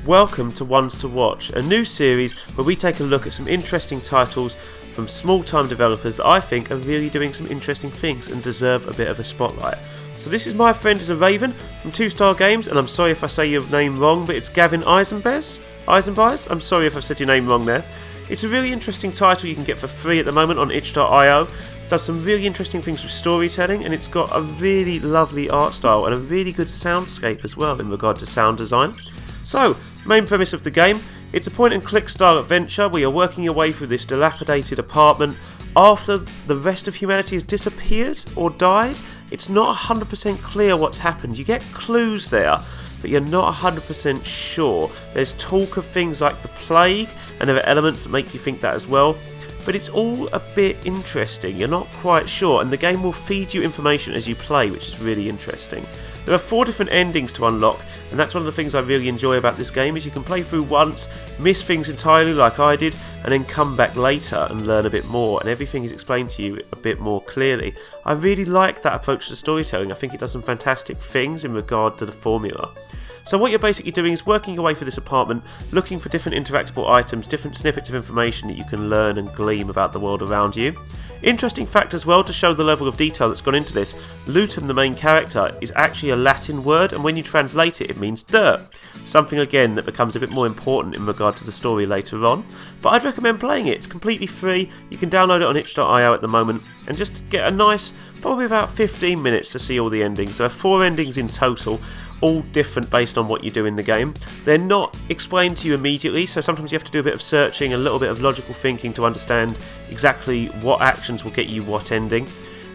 welcome to Ones to Watch, a new series where we take a look at some interesting titles from small-time developers that I think are really doing some interesting things and deserve a bit of a spotlight. So this is My Friend is a Raven from 2-Star Games, and I'm sorry if I say your name wrong, but it's Gavin Eisenbeisz? I'm sorry if I've said your name wrong there. It's a really interesting title you can get for free at the moment on itch.io. Does some really interesting things with storytelling, and it's got a really lovely art style and a really good soundscape as well in regard to sound design. So, main premise of the game, it's a point and click style adventure where you're working your way through this dilapidated apartment after the rest of humanity has disappeared or died. It's not 100% clear what's happened. You get clues there, but you're not 100% sure. There's talk of things like the plague, and there are elements that make you think that as well. But it's all a bit interesting, you're not quite sure, and the game will feed you information as you play, which is really interesting. There are 4 different endings to unlock, and that's one of the things I really enjoy about this game, is you can play through once, miss things entirely like I did, and then come back later and learn a bit more, and everything is explained to you a bit more clearly. I really like that approach to storytelling. I think it does some fantastic things in regard to the formula. So what you're basically doing is working your way through this apartment, looking for different interactable items, different snippets of information that you can learn and glean about the world around you. Interesting fact as well, to show the level of detail that's gone into this, Lutum, the main character, is actually a Latin word, and when you translate it, it means dirt. Something again that becomes a bit more important in regard to the story later on. But I'd recommend playing it. It's completely free. You can download it on itch.io at the moment and just get a nice, probably about 15 minutes to see all the endings. There are 4 endings in total, all different based on what you do in the game. They're not explained to you immediately, so sometimes you have to do a bit of searching, a little bit of logical thinking to understand exactly what actions will get you what ending.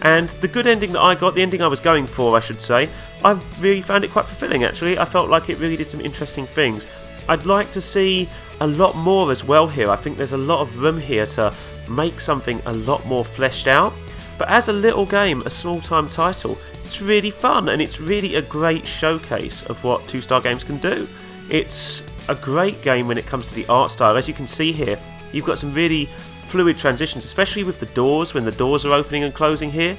And the good ending that I got, the ending I was going for I should say, I really found it quite fulfilling actually. I felt like it really did some interesting things. I'd like to see a lot more as well here. I think there's a lot of room here to make something a lot more fleshed out. But as a little game, a small-time title, it's really fun, and it's really a great showcase of what 2-Star Games can do. It's a great game when it comes to the art style. As you can see here, you've got some really fluid transitions, especially with the doors, when the doors are opening and closing here.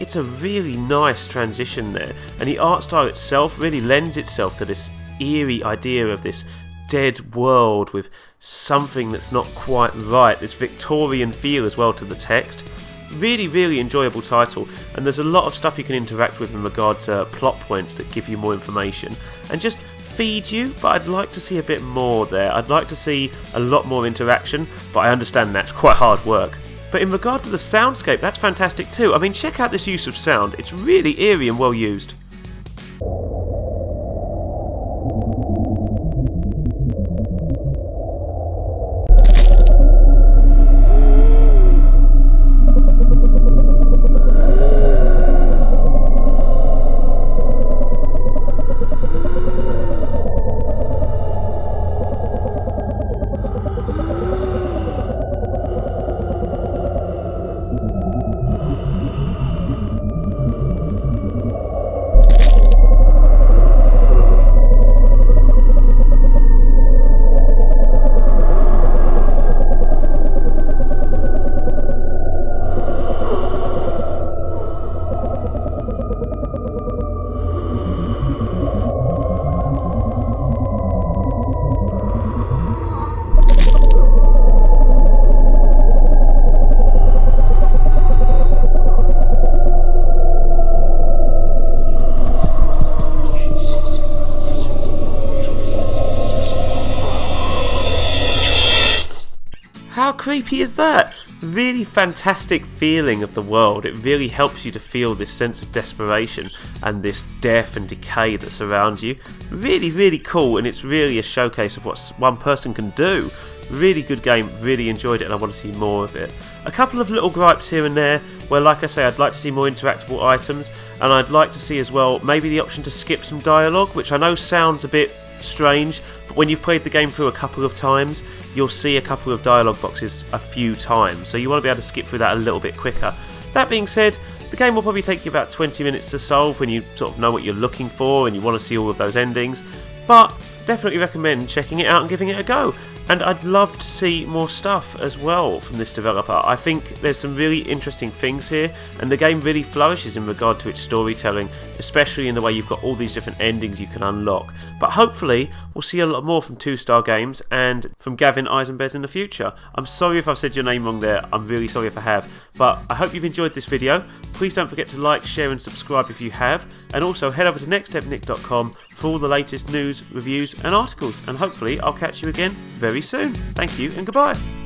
It's a really nice transition there, and the art style itself really lends itself to this eerie idea of this dead world with something that's not quite right, this Victorian feel as well to the text. Really, really enjoyable title, and there's a lot of stuff you can interact with in regard to plot points that give you more information and just feed you, but I'd like to see a bit more there. I'd like to see a lot more interaction, but I understand that's quite hard work. But in regard to the soundscape, that's fantastic too. I mean, check out this use of sound. It's really eerie and well used. How creepy is that? Really fantastic feeling of the world. It really helps you to feel this sense of desperation and this death and decay that surrounds you. Really, really cool, and it's really a showcase of what one person can do. Really good game, really enjoyed it, and I want to see more of it. A couple of little gripes here and there, where like I say, I'd like to see more interactable items, and I'd like to see as well maybe the option to skip some dialogue, which I know sounds a bit strange, but when you've played the game through a couple of times, you'll see a couple of dialogue boxes a few times, so you want to be able to skip through that a little bit quicker. That being said, the game will probably take you about 20 minutes to solve when you sort of know what you're looking for and you want to see all of those endings, but definitely recommend checking it out and giving it a go. And I'd love to see more stuff as well from this developer. I think there's some really interesting things here, and the game really flourishes in regard to its storytelling, especially in the way you've got all these different endings you can unlock. But hopefully we'll see a lot more from 2-Star Games and from Gavin Eisenbeisz in the future. I'm sorry if I've said your name wrong there, I'm really sorry if I have, but I hope you've enjoyed this video. Please don't forget to like, share and subscribe if you have, and also head over to nextstepnick.com for all the latest news, reviews and articles, and hopefully I'll catch you again very soon. Thank you and goodbye.